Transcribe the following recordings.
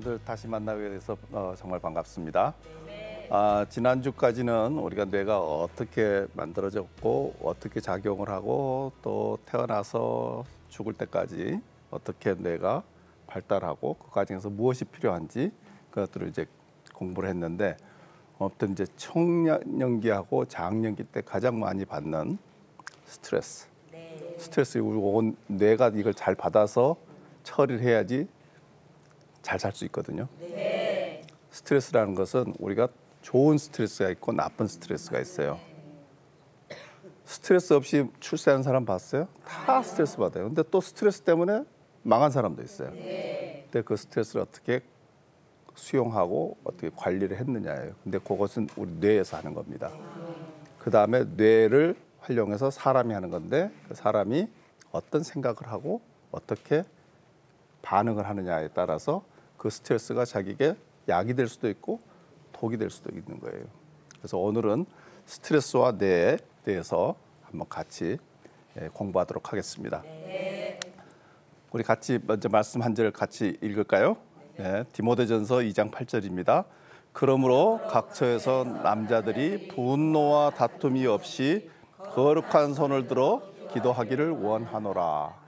여러분들 다시 만나게 돼서 정말 반갑습니다. 지난주까지는 우리가 뇌가 어떻게 만들어졌고 어떻게 작용을 하고 또 태어나서 죽을 때까지 어떻게 뇌가 발달하고 그 과정에서 무엇이 필요한지 그것들을 이제 공부를 했는데 아무튼 이제 청년기하고 장년기 때 가장 많이 받는 스트레스. 스트레스 온 뇌가 이걸 잘 받아서 처리를 해야지 잘 살 수 있거든요. 스트레스라는 것은 우리가 좋은 스트레스가 있고 나쁜 스트레스가 있어요. 스트레스 없이 출세하는 사람 봤어요? 다 스트레스 받아요. 근데 또 스트레스 때문에 망한 사람도 있어요. 근데 그 스트레스를 어떻게 수용하고 어떻게 관리를 했느냐예요. 근데 그것은 우리 뇌에서 하는 겁니다. 그 다음에 뇌를 활용해서 사람이 하는 건데 그 사람이 어떤 생각을 하고 어떻게 반응을 하느냐에 따라서 그 스트레스가 자기에게 약이 될 수도 있고 독이 될 수도 있는 거예요. 그래서 오늘은 스트레스와 뇌에 대해서 한번 같이 공부하도록 하겠습니다. 우리 같이 먼저 말씀 한 절 같이 읽을까요? 디모데전서 2장 8절입니다. 그러므로 각 처에서 남자들이 분노와 다툼이 없이 거룩한 손을 들어 기도하기를 원하노라.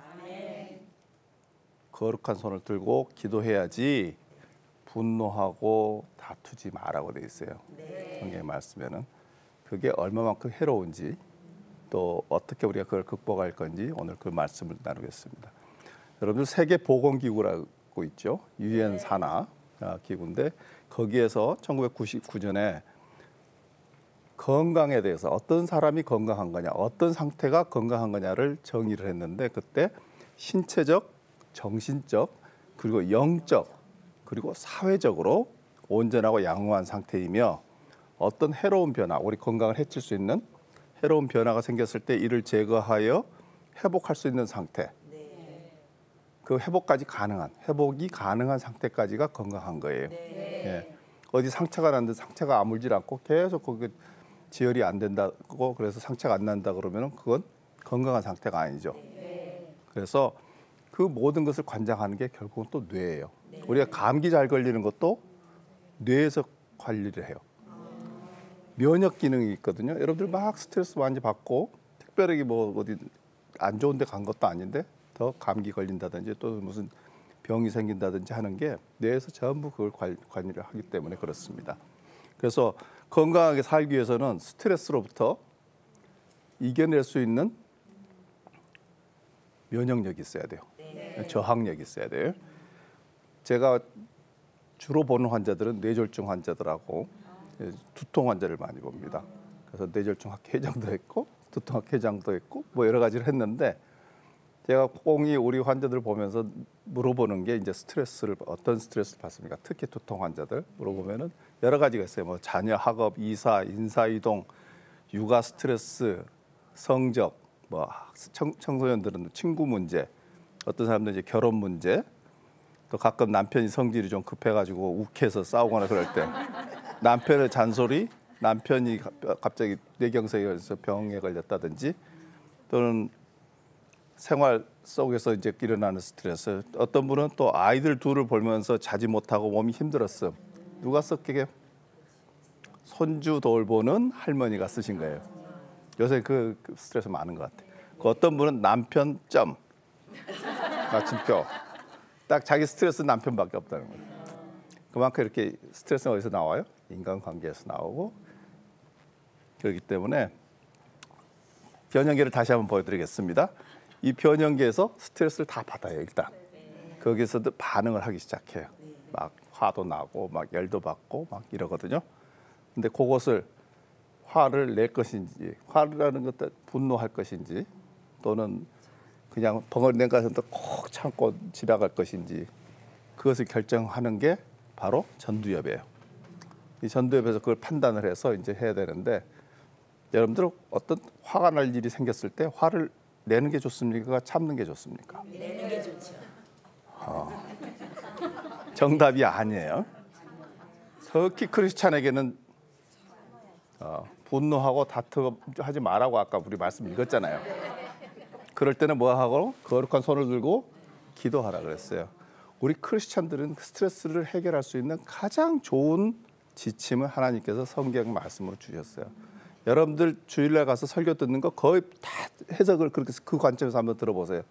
거룩한 손을 들고 기도해야지 분노하고 다투지 마라고 돼 있어요. 성경의 말씀에는 그게 얼마만큼 해로운지 또 어떻게 우리가 그걸 극복할 건지 오늘 그 말씀을 나누겠습니다. 여러분들 세계보건기구라고 있죠. 유엔 산하 기구인데 거기에서 1999년에 건강에 대해서 어떤 사람이 건강한 거냐, 어떤 상태가 건강한 거냐를 정의를 했는데 그때 신체적, 정신적, 그리고 영적, 그리고 사회적으로 온전하고 양호한 상태이며 어떤 해로운 변화, 우리 건강을 해칠 수 있는 해로운 변화가 생겼을 때 이를 제거하여 회복할 수 있는 상태. 그 회복이 가능한 상태까지가 건강한 거예요. 어디 상처가 났는데 상처가 아물질 않고 계속 거기 지혈이 안 된다고 그래서 상처가 안 난다 그러면 그건 건강한 상태가 아니죠. 그래서 그 모든 것을 관장하는 게 결국은 또 뇌예요. 우리가 감기 잘 걸리는 것도 뇌에서 관리를 해요. 면역 기능이 있거든요. 여러분들 막 스트레스 많이 받고 특별하게 뭐 어디 안 좋은 데 간 것도 아닌데 더 감기 걸린다든지 또 무슨 병이 생긴다든지 하는 게 뇌에서 전부 그걸 관리를 하기 때문에 그렇습니다. 그래서 건강하게 살기 위해서는 스트레스로부터 이겨낼 수 있는 면역력이 있어야 돼요. 저항력이 있어야 돼요. 제가 주로 보는 환자들은 뇌졸중 환자들하고 두통 환자를 많이 봅니다. 그래서 뇌졸중 학회장도 했고 두통 학회장도 했고 뭐 여러 가지를 했는데 제가 꽁이 우리 환자들 보면서 물어보는 게 이제 어떤 스트레스를 받습니까? 특히 두통 환자들 물어보면은 여러 가지가 있어요. 뭐 자녀 학업, 이사, 인사이동, 육아 스트레스, 성적, 뭐 청소년들은 친구 문제, 어떤 사람들은 이제 결혼 문제, 또 가끔 남편이 성질이 좀 급해가지고 욱해서 싸우거나 그럴 때 남편의 잔소리, 남편이 갑자기 뇌경색이 걸려서 병에 걸렸다든지 또는 생활 속에서 이제 일어나는 스트레스. 어떤 분은 또 아이들 둘을 보면서 자지 못하고 몸이 힘들었어. 누가 썼게? 손주 돌보는 할머니가 쓰신 거예요. 요새 그 스트레스 많은 것 같아요. 그 어떤 분은 남편 점 마침표. 딱 자기 스트레스 남편밖에 없다는 거예요. 그만큼 이렇게 스트레스는 어디서 나와요? 인간관계에서 나오고 그렇기 때문에 변형계를 다시 한번 보여드리겠습니다. 이 변형계에서 스트레스를 다 받아요. 일단 거기서도 반응을 하기 시작해요. 막 화도 나고 막 열도 받고 막 이러거든요. 근데 그것을 화를 낼 것인지 화라는 것도 분노할 것인지 또는 그냥 벙어리 가서 꼭 참고 지나갈 것인지 그것을 결정하는 게 바로 전두엽이에요. 이 전두엽에서 그걸 판단을 해서 이제 해야 되는데 여러분들 어떤 화가 날 일이 생겼을 때 화를 내는 게 좋습니까? 참는 게 좋습니까? 내는 게 좋죠. 정답이 아니에요. 특히 크리스찬에게는 분노하고 다투하지 말라고 아까 우리 말씀 읽었잖아요. 그럴 때는 뭐 하고 거룩한 손을 들고 기도하라 그랬어요. 우리 크리스찬들은 스트레스를 해결할 수 있는 가장 좋은 지침을 하나님께서 성경 말씀으로 주셨어요. 여러분들 주일날 가서 설교 듣는 거 거의 다 해석을 그렇게 그 관점에서 한번 들어보세요.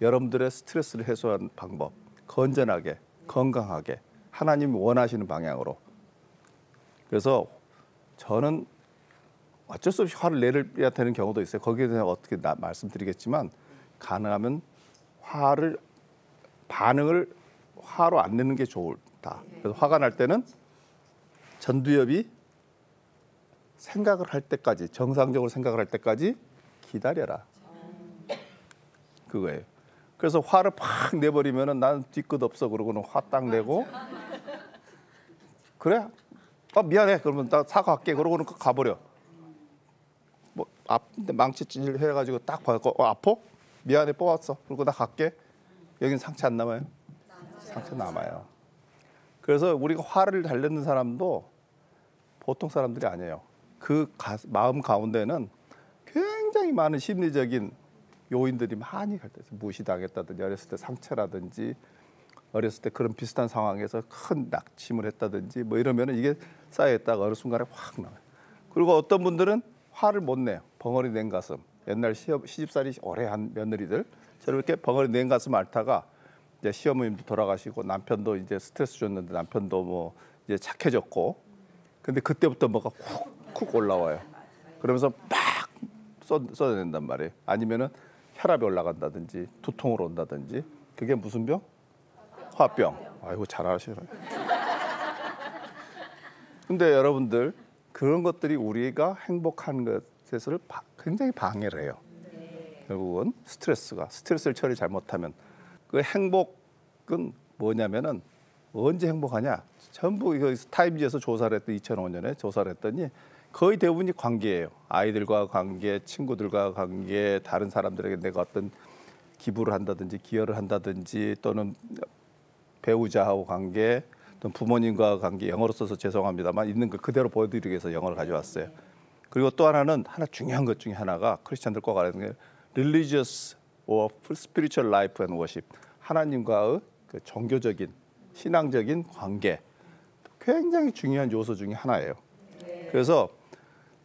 여러분들의 스트레스를 해소하는 방법, 건전하게, 건강하게 하나님이 원하시는 방향으로. 그래서 저는 어쩔 수 없이 화를 내야 되는 경우도 있어요. 거기에 대해서 어떻게 말씀드리겠지만 가능하면 반응을 화로 안 내는 게 좋다. 그래서 화가 날 때는 전두엽이 생각을 할 때까지, 정상적으로 생각을 할 때까지 기다려라. 그거예요. 그래서 화를 팍 내버리면은 나는 뒤끝 없어 그러고는 화 딱 내고 그래? 미안해. 그러면 나 사과할게. 그러고는 가버려. 뭐 망치 찔 해가지고 딱 봐고 아파? 미안해 뽑았어. 그리고 나 갈게. 여긴 상처 안 남아요? 상처 남아요. 그래서 우리가 화를 달래는 사람도 보통 사람들이 아니에요. 그 마음 가운데는 굉장히 많은 심리적인 요인들이 많이 갈 때 있어요. 무시당했다든지 어렸을 때 상처라든지 어렸을 때 그런 비슷한 상황에서 큰 낙심을 했다든지 뭐 이러면은 이게 쌓여있다가 어느 순간에 확 나와요. 그리고 어떤 분들은 화를 못 내요. 벙어리 낸 가슴. 옛날 시집살이 오래 한 며느리들 저렇게 벙어리 낸 가슴 앓다가 이제 시어머님도 돌아가시고 남편도 이제 스트레스 줬는데 남편도 뭐 이제 착해졌고 근데 그때부터 뭐가 쿡쿡 올라와요. 그러면서 막 쏟아낸단 말이에요. 아니면은 혈압이 올라간다든지 두통으로 온다든지 그게 무슨 병? 화병. 아이고 잘 아시네요. 근데 여러분들 그런 것들이 우리가 행복한 것에서 굉장히 방해를 해요. 결국은 스트레스를 처리 잘못하면 그 행복은 뭐냐면은 언제 행복하냐? 전부 이거 타임지에서 조사를 했더니 2005년에 조사를 했더니 거의 대부분이 관계예요. 아이들과 관계, 친구들과 관계, 다른 사람들에게 내가 어떤 기부를 한다든지 기여를 한다든지 또는 배우자하고 관계, 또는 부모님과 관계. 영어로 써서 죄송합니다만 있는 거 그대로 보여드리기 위해서 영어를 가져왔어요. 그리고 또 하나는 중요한 것 중에 하나가 크리스찬들 꼭 알아야 되는 게 religious or spiritual life and worship. 하나님과의 그 종교적인 신앙적인 관계 굉장히 중요한 요소 중에 하나예요. 그래서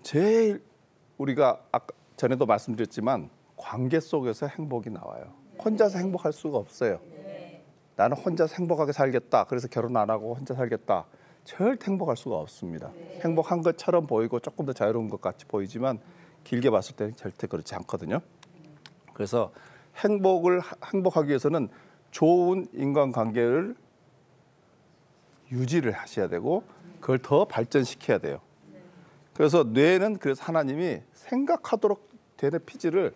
제일 우리가 아까 전에도 말씀드렸지만 관계 속에서 행복이 나와요. 혼자서 행복할 수가 없어요. 나는 혼자서 행복하게 살겠다. 그래서 결혼 안 하고 혼자 살겠다. 절대 행복할 수가 없습니다. 행복한 것처럼 보이고 조금 더 자유로운 것 같이 보이지만 길게 봤을 때는 절대 그렇지 않거든요. 그래서 행복하기 위해서는 좋은 인간관계를 유지를 하셔야 되고 그걸 더 발전시켜야 돼요. 그래서 뇌는 그래서 하나님이 생각하도록 되는 피지를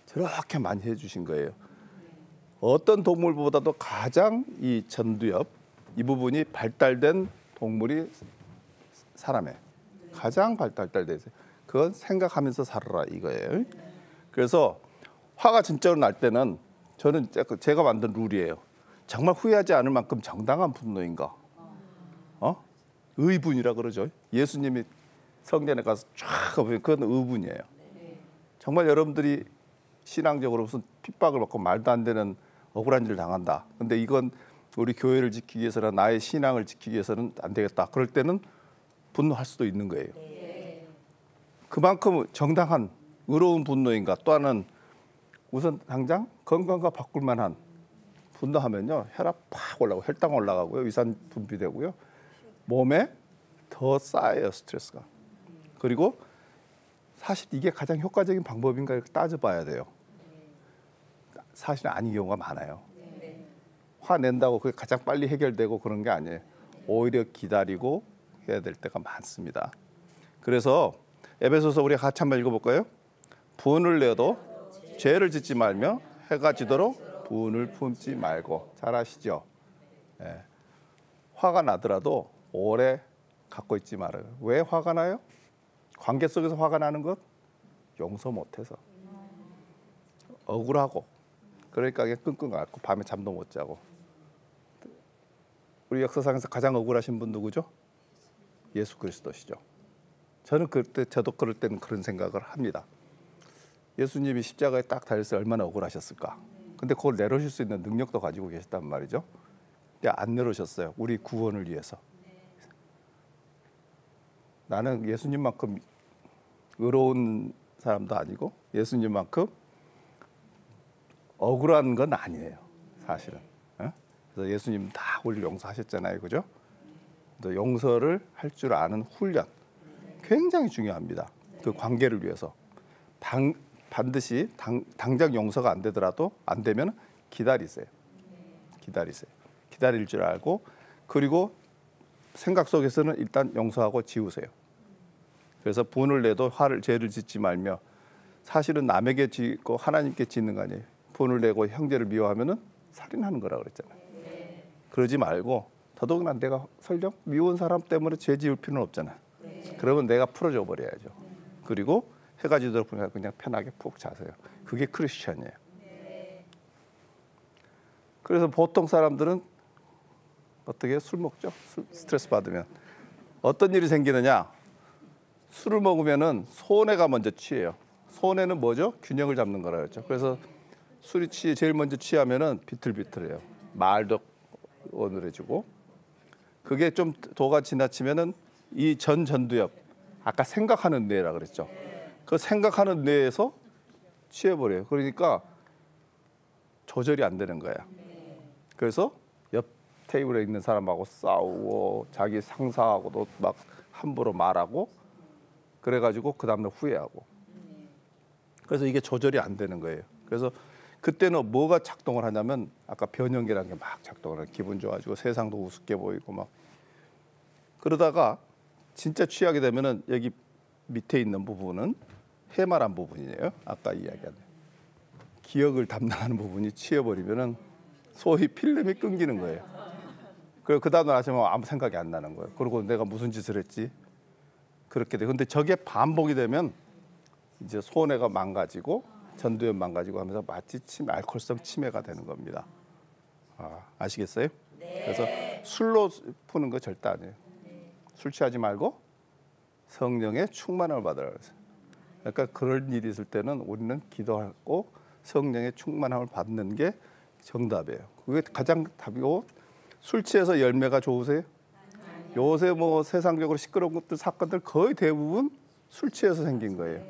저렇게 많이 해주신 거예요. 어떤 동물보다도 가장 이 전두엽 이 부분이 발달된 동물이 사람의 가장 발달돼 있어요. 그건 생각하면서 살아라 이거예요. 그래서 화가 진짜로 날 때는 저는 제가 만든 룰이에요. 정말 후회하지 않을 만큼 정당한 분노인가? 의분이라 그러죠. 예수님이 성전에 가서 쫙 보면 그건 의분이에요. 정말 여러분들이 신앙적으로 무슨 핍박을 받고 말도 안 되는 억울한 일을 당한다. 근데 이건 우리 교회를 지키기 위해서나 나의 신앙을 지키기 위해서는 안 되겠다. 그럴 때는 분노할 수도 있는 거예요. 그만큼 정당한 의로운 분노인가? 또 하나는 우선 당장 건강과 바꿀 만한 분노하면요. 혈압 팍 올라가고 혈당 올라가고요. 위산 분비되고요. 몸에 더 쌓여요. 스트레스가. 그리고 사실 이게 가장 효과적인 방법인가 이렇게 따져봐야 돼요. 사실은 아닌 경우가 많아요. 화낸다고 그게 가장 빨리 해결되고 그런 게 아니에요. 오히려 기다리고 해야 될 때가 많습니다. 그래서 에베소서 우리 같이 한번 읽어볼까요? 분을 내어도 죄를 짓지 말며 해가 지도록 분을 품지 말고. 잘 아시죠? 화가 나더라도 오래 갖고 있지 말아요. 왜 화가 나요? 관계 속에서 화가 나는 것? 용서 못해서. 억울하고. 그러니까 그냥 끙끙 앓고 밤에 잠도 못 자고. 우리 역사상에서 가장 억울하신 분 누구죠? 예수 그리스도시죠. 저는 그때 저도 그럴 때는 그런 생각을 합니다. 예수님이 십자가에 딱 달렸을 때 얼마나 억울하셨을까. 근데 그걸 내려줄 수 있는 능력도 가지고 계셨단 말이죠. 때 안 내려오셨어요. 우리 구원을 위해서. 나는 예수님만큼 의로운 사람도 아니고 예수님만큼 억울한 건 아니에요. 사실은. 그래서 예수님 다 우리를 용서하셨잖아요. 그죠? 또 용서를 할 줄 아는 훈련 굉장히 중요합니다. 그 관계를 위해서. 반드시 당장 용서가 안 되더라도 안 되면 기다리세요. 기다릴 줄 알고 그리고 생각 속에서는 일단 용서하고 지우세요. 그래서 분을 내도 죄를 짓지 말며 사실은 남에게 짓고 하나님께 짓는 거 아니에요. 분을 내고 형제를 미워하면은 살인하는 거라 그랬잖아요. 그러지 말고 더더군다나 내가 설령 미운 사람 때문에 죄 지을 필요는 없잖아요. 그러면 내가 풀어줘 버려야죠. 그리고 해가 지도록 그냥 편하게 푹 자세요. 그게 크리스천이에요. 그래서 보통 사람들은 어떻게 술 먹죠? 스트레스 받으면 어떤 일이 생기느냐? 술을 먹으면은 손해가 먼저 취해요. 손해는 뭐죠? 균형을 잡는 거라 그랬죠. 그래서 술이 제일 먼저 취하면은 비틀비틀해요. 말도 어눌해지고 그게 좀 도가 지나치면은 이 전두엽 아까 생각하는 뇌라 그랬죠. 그 생각하는 뇌에서 취해버려요. 그러니까 조절이 안 되는 거야. 그래서 옆 테이블에 있는 사람하고 싸우고 자기 상사하고도 막 함부로 말하고 그래가지고 그 다음날 후회하고 그래서 이게 조절이 안 되는 거예요. 그래서 그때는 뭐가 작동을 하냐면 아까 변형계라는 게 막 작동을 해요. 기분 좋아지고 세상도 우습게 보이고 막 그러다가 진짜 취하게 되면은 여기 밑에 있는 부분은 해마란 부분이에요. 아까 이야기한 기억을 담당하는 부분이 취해버리면은 소위 필름이 끊기는 거예요. 그리고 그 다음날 아침에 아무 생각이 안 나는 거예요. 그리고 내가 무슨 짓을 했지? 그렇게 돼. 근데 저게 반복이 되면 이제 손해가 망가지고 전두엽 망가지고 하면서 마치 알코올성 치매가 되는 겁니다. 아시겠어요? 그래서 술로 푸는 거 절대 아니에요. 술 취하지 말고 성령의 충만함을 받으라 그랬어요. 그러니까 그런 일이 있을 때는 우리는 기도하고 성령의 충만함을 받는 게 정답이에요. 그게 가장 답이고 술 취해서 열매가 좋으세요? 요새 뭐 세상적으로 시끄러운 것들 사건들 거의 대부분 술 취해서 생긴 거예요.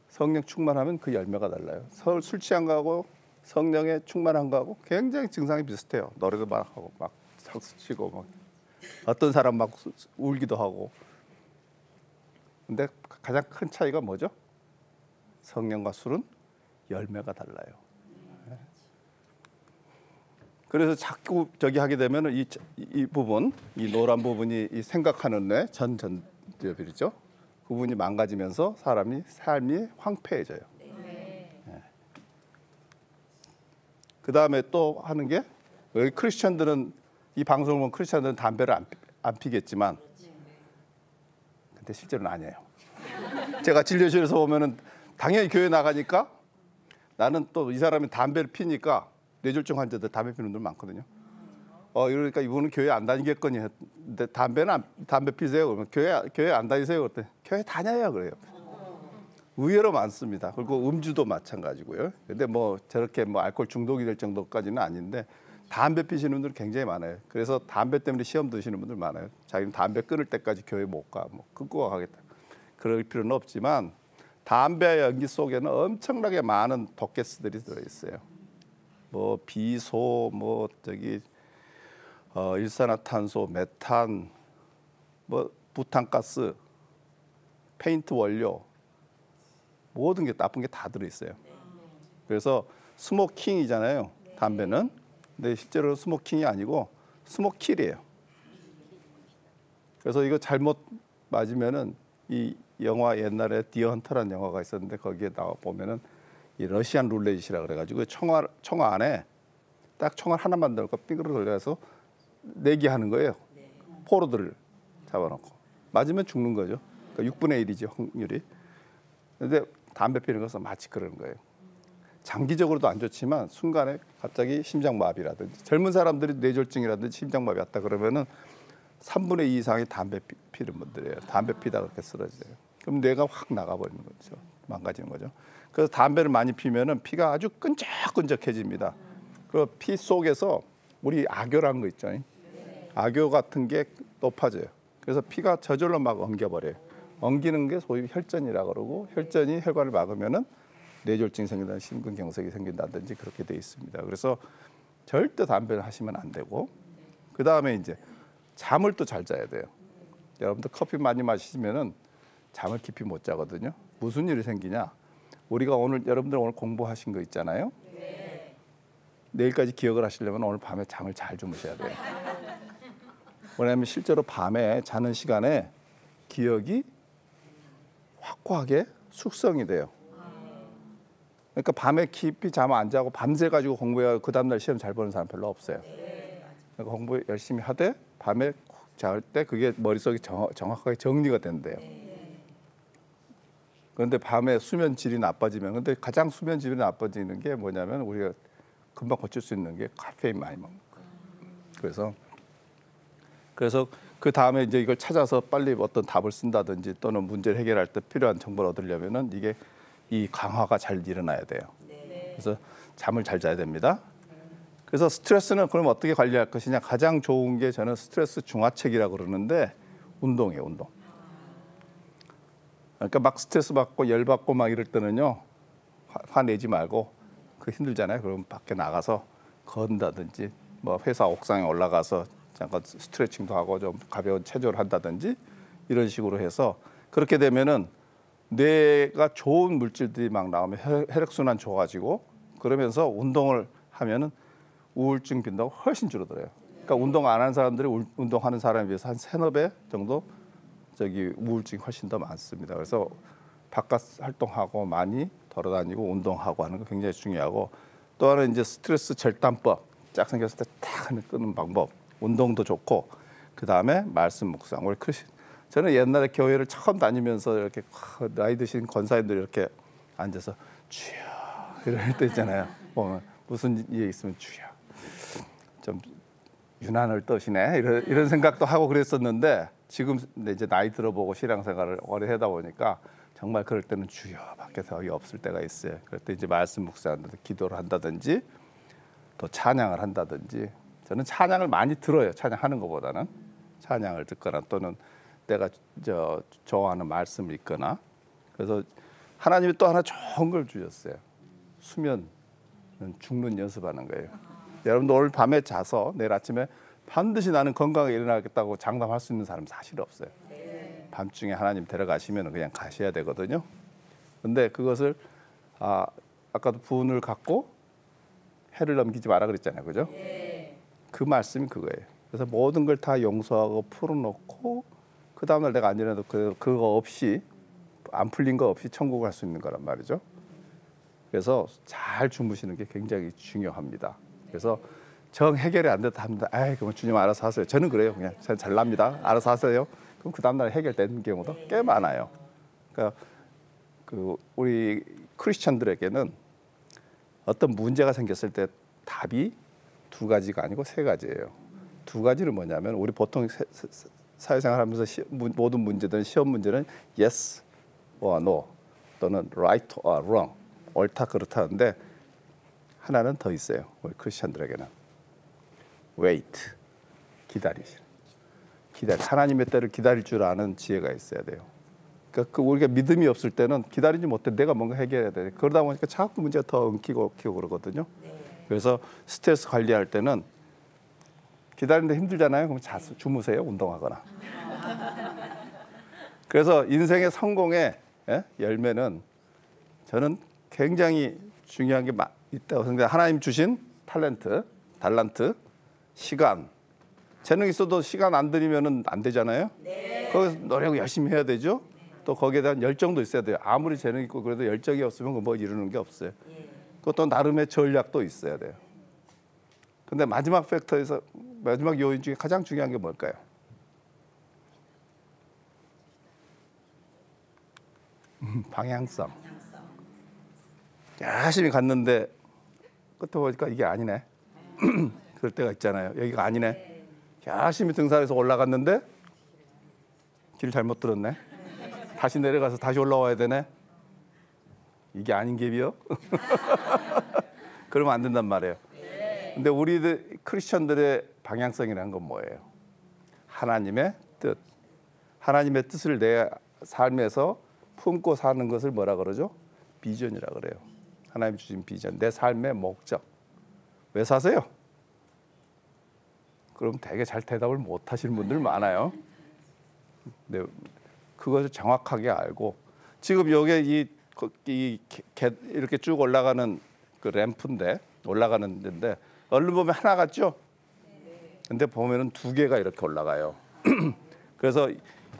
성령 충만하면 그 열매가 달라요. 술 취한 거하고 성령의 충만한 거하고 굉장히 증상이 비슷해요. 노래도 막 하고 막 박수 치고 막 어떤 사람 막 울기도 하고. 근데 가장 큰 차이가 뭐죠? 성령과 술은 열매가 달라요. 그래서 자꾸 저기 하게 되면 이 부분, 이 노란 부분이 이 생각하는 뇌 전두엽이죠. 그 부분이 망가지면서 삶이 황폐해져요. 그 다음에 또 하는 게 여기 크리스천들은 이 방송을 보면 크리스천들은 담배를 안 피겠지만 근데 실제로는 아니에요. 제가 진료실에서 보면은 당연히 교회 나가니까 나는 또 이 사람이 담배를 피니까 뇌졸중 환자들 담배 피는 분들 많거든요. 이러니까 이분은 교회 안 다니겠거니. 근데 담배 피세요? 그러면 교회 안 다니세요? 그랬더니 교회 다녀요 그래요. 의외로 많습니다. 그리고 음주도 마찬가지고요. 근데 뭐 저렇게 뭐 알코올 중독이 될 정도까지는 아닌데 담배 피시는 분들 굉장히 많아요. 그래서 담배 때문에 시험 드시는 분들 많아요. 자기는 담배 끊을 때까지 교회 못 가, 뭐 끊고 가겠다. 그럴 필요는 없지만 담배 연기 속에는 엄청나게 많은 독가스들이 들어 있어요. 뭐 비소, 뭐 저기 일산화탄소, 메탄, 뭐 부탄가스, 페인트 원료 모든 게 나쁜 게 다 들어 있어요. 그래서 스모킹이잖아요. 담배는. 근데 실제로 스모킹이 아니고 스모킬이에요. 그래서 이거 잘못 맞으면은 이 영화 옛날에 디어 헌터라는 영화가 있었는데 거기에 나와 보면은 이 러시안 룰렛이라 그래가지고 총알 안에 딱 총알 하나만 넣고 빙그르 돌려서 내기하는 거예요. 포로들을 잡아놓고 맞으면 죽는 거죠. 그러니까 6분의 1이지 확률이. 근데 담배 피는 것은 마치 그런 거예요. 장기적으로도 안 좋지만 순간에 갑자기 심장마비라든지 젊은 사람들이 뇌졸중이라든지 심장마비 왔다 그러면은 3분의 2 이상이 담배 피는 분들이에요. 담배 피다 그렇게 쓰러져요. 그럼 뇌가 확 나가버리는 거죠. 망가지는 거죠. 그래서 담배를 많이 피면은 피가 아주 끈적끈적해집니다. 그리고 피 속에서 우리 악교라는 거 있죠. 악교 같은 게 높아져요. 그래서 피가 저절로 막 엉겨버려요. 엉기는 게 소위 혈전이라 그러고 혈전이 혈관을 막으면은 뇌졸중이 생긴다든지 심근경색이 생긴다든지 그렇게 돼 있습니다. 그래서 절대 담배를 하시면 안 되고 그 다음에 이제 잠을 또 잘 자야 돼요. 여러분들 커피 많이 마시면은 잠을 깊이 못 자거든요. 무슨 일이 생기냐? 우리가 여러분들 오늘 공부하신 거 있잖아요. 내일까지 기억을 하시려면 오늘 밤에 잠을 잘 주무셔야 돼요. 왜냐하면 실제로 밤에 자는 시간에 기억이 확고하게 숙성이 돼요. 그러니까 밤에 깊이 잠 안 자고 밤새 가지고 공부해야 그 다음날 시험 잘 보는 사람 별로 없어요. 그러니까 공부 열심히 하되 밤에 잘 때 그게 머릿속에 정확하게 정리가 된대요. 그런데 밤에 수면 질이 나빠지면 근데 가장 수면 질이 나빠지는 게 뭐냐면 우리가 금방 고칠 수 있는 게 카페인 많이 먹는 거예요. 그래서 그 다음에 이제 이걸 찾아서 빨리 어떤 답을 쓴다든지 또는 문제를 해결할 때 필요한 정보를 얻으려면은 이게 이 강화가 잘 일어나야 돼요. 그래서 잠을 잘 자야 됩니다. 그래서 스트레스는 그럼 어떻게 관리할 것이냐? 가장 좋은 게 저는 스트레스 중화책이라고 그러는데 운동이에요, 운동. 그러니까 막 스트레스 받고 열 받고 막 이럴 때는요, 화내지 말고 그 힘들잖아요. 그럼 밖에 나가서 걷는다든지 뭐 회사 옥상에 올라가서 잠깐 스트레칭도 하고 좀 가벼운 체조를 한다든지 이런 식으로 해서 그렇게 되면은 뇌가 좋은 물질들이 막 나오면 혈액순환 좋아지고 그러면서 운동을 하면은 우울증 빈도가 훨씬 줄어들어요. 그러니까 운동 안 하는 사람들이 운동하는 사람에 비해서 한 3~4배 정도 우울증이 훨씬 더 많습니다. 그래서 바깥 활동하고 많이 돌아다니고 운동하고 하는 거 굉장히 중요하고 또 하나는 이제 스트레스 절단법 쫙 생겼을 때 탁 끄는 방법 운동도 좋고 그 다음에 말씀 묵상 우리 저는 옛날에 교회를 처음 다니면서 이렇게 나이 드신 권사님들 이렇게 앉아서 주여 이럴 때 있잖아요. 무슨 일이 있으면 주여 좀 유난을 떠시네 이런 생각도 하고 그랬었는데 지금 이제 나이 들어보고 신앙생활을 오래 하다 보니까 정말 그럴 때는 주여 밖에서 여기 없을 때가 있어요. 그럴 때 이제 말씀 묵상한다든지 기도를 한다든지 또 찬양을 한다든지 저는 찬양을 많이 들어요. 찬양하는 것보다는 찬양을 듣거나 또는 내가 좋아하는 말씀을 읽거나 그래서 하나님이 또 하나 좋은 걸 주셨어요. 수면은 죽는 연습하는 거예요. 여러분도 오늘 밤에 자서 내일 아침에 반드시 나는 건강하게 일어나겠다고 장담할 수 있는 사람 사실 없어요. 밤중에 하나님 데려가시면 그냥 가셔야 되거든요. 근데 그것을 아까도 분을 갖고 해를 넘기지 마라 그랬잖아요. 그죠? 그 말씀이 그거예요. 그래서 모든 걸 다 용서하고 풀어놓고 그 다음날 내가 안 일어나도 그거 없이 안 풀린 거 없이 천국 갈 수 있는 거란 말이죠. 그래서 잘 주무시는 게 굉장히 중요합니다. 그래서 정 해결이 안 됐다 합니다. 그럼 주님 알아서 하세요. 저는 그래요. 그냥 잘납니다. 알아서 하세요. 그럼 그 다음날 해결되는 경우도 꽤 많아요. 그러니까 우리 크리스천들에게는 어떤 문제가 생겼을 때 답이 2가지가 아니고 3가지예요. 2가지는 뭐냐면 우리 보통 사회생활하면서 모든 문제들은 시험 문제는 yes or no 또는 right or wrong 옳다 그렇다는데 하나는 더 있어요. 우리 크리스천들에게는 wait 하나님의 때를 기다릴 줄 아는 지혜가 있어야 돼요. 그러니까 우리가 믿음이 없을 때는 기다리지 못해 내가 뭔가 해결해야 돼. 그러다 보니까 자꾸 문제가 더 엉키고 그러거든요. 그래서 스트레스 관리할 때는 기다리는데 힘들잖아요. 그럼 주무세요. 운동하거나. 그래서 인생의 성공의 열매는 저는 굉장히 중요한 게 있다고 생각해요. 하나님 주신 달란트, 시간. 재능 있어도 시간 안 들이면 안 되잖아요. 거기서 노력 열심히 해야 되죠. 또 거기에 대한 열정도 있어야 돼요. 아무리 재능 있고 그래도 열정이 없으면 뭐 이루는 게 없어요. 그것도 나름의 전략도 있어야 돼요. 근데 마지막 요인 중에 가장 중요한 게 뭘까요? 방향성. 열심히 갔는데 끝에 보니까 이게 아니네. 그럴 때가 있잖아요. 여기가 아니네. 열심히 등산해서 올라갔는데 길 잘못 들었네. 다시 내려가서 다시 올라와야 되네. 이게 아닌 갭이요? 그러면 안 된단 말이에요. 근데 우리들 크리스천들의 방향성이라는 건 뭐예요? 하나님의 뜻. 하나님의 뜻을 내 삶에서 품고 사는 것을 뭐라 그러죠? 비전이라 그래요. 하나님 주신 비전, 내 삶의 목적. 왜 사세요? 그럼 되게 잘 대답을 못 하시는 분들 많아요. 네, 그것을 정확하게 알고 지금 여기 이렇게 쭉 올라가는 그 램프인데 올라가는 데인데 얼른 보면 하나 같죠? 근데 보면은 두 개가 이렇게 올라가요. 그래서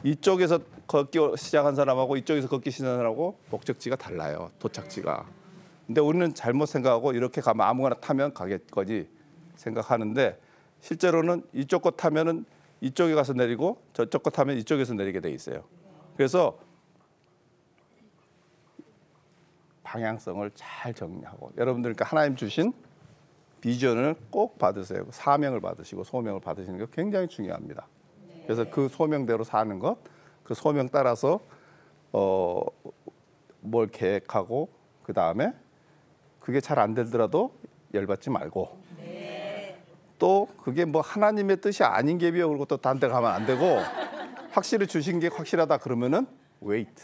이쪽에서 걷기 시작한 사람하고 이쪽에서 걷기 시작한 사람하고 목적지가 달라요. 도착지가. 근데 우리는 잘못 생각하고 이렇게 가면 아무거나 타면 가겠거지 생각하는데 실제로는 이쪽 거 타면은 이쪽에 가서 내리고 저쪽 거 타면 이쪽에서 내리게 돼 있어요. 그래서 방향성을 잘 정리하고 여러분들 그러니까 하나님 주신 비전을 꼭 받으세요. 사명을 받으시고 소명을 받으시는 게 굉장히 중요합니다. 그래서 그 소명대로 사는 것, 그 소명 따라서 뭘 계획하고 그 다음에 그게 잘 안 되더라도 열받지 말고 또 그게 뭐 하나님의 뜻이 아닌 게 비어 그러고 또 딴 데 가면 안 되고 확실히 주신 게 확실하다 그러면은 wait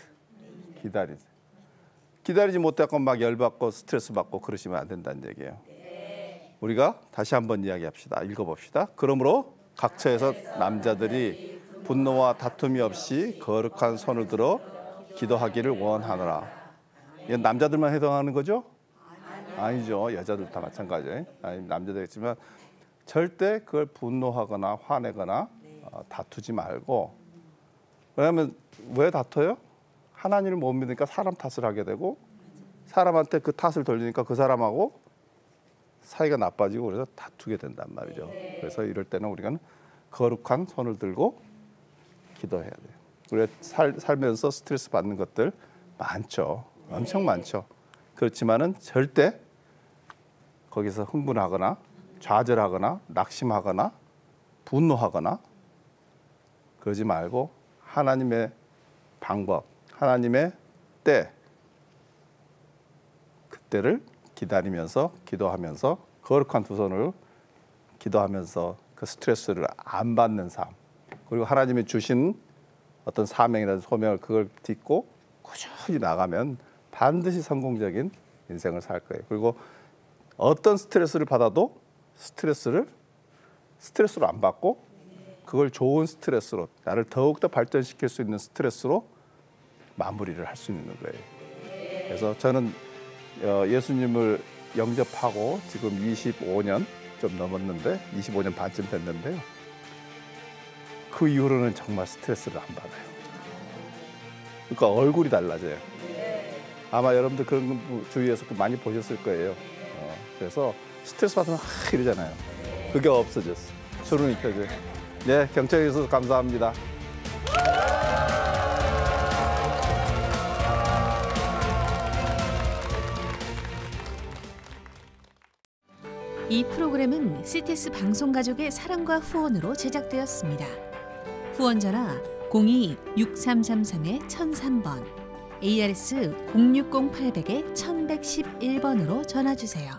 기다리세요. 기다리지 못하고 막 열받고 스트레스 받고 그러시면 안 된다는 얘기예요. 우리가 다시 한번 이야기합시다. 읽어봅시다. 그러므로 각처에서 남자들이 분노와 다툼이 없이 거룩한 손을 들어 기도하기를 원하노라. 이건 남자들만 해당하는 거죠? 아니죠. 여자들 다 마찬가지예요. 남자들 있지만 절대 그걸 분노하거나 화내거나 다투지 말고. 왜냐하면 왜 다퉈요? 하나님을 못 믿으니까 사람 탓을 하게 되고 사람한테 그 탓을 돌리니까 그 사람하고 사이가 나빠지고 그래서 다투게 된단 말이죠. 그래서 이럴 때는 우리가 거룩한 손을 들고 기도해야 돼요. 우리가 살면서 스트레스 받는 것들 많죠. 엄청 많죠. 그렇지만은 절대 거기서 흥분하거나 좌절하거나 낙심하거나 분노하거나 그러지 말고 하나님의 방법, 하나님의 때 그때를 기다리면서 기도하면서 거룩한 두 손을 기도하면서 그 스트레스를 안 받는 삶 그리고 하나님이 주신 어떤 사명이라든지 소명을 그걸 딛고 꾸준히 나가면 반드시 성공적인 인생을 살 거예요. 그리고 어떤 스트레스를 받아도 스트레스로 안 받고 그걸 좋은 스트레스로 나를 더욱더 발전시킬 수 있는 스트레스로 마무리를 할 수 있는 거예요. 그래서 저는 예수님을 영접하고 지금 25년 좀 넘었는데 25년 반쯤 됐는데요. 그 이후로는 정말 스트레스를 안 받아요. 그러니까 얼굴이 달라져요. 아마 여러분들 그런 거 주위에서 많이 보셨을 거예요. 그래서 스트레스 받으면 이러잖아요. 그게 없어졌어. 주름이 펴져요. 네, 경청해 주셔서 감사합니다. 이 프로그램은 CTS 방송가족의 사랑과 후원으로 제작되었습니다. 후원 전화 02-6333-1003번, ARS 060-800-1111번으로 전화 주세요.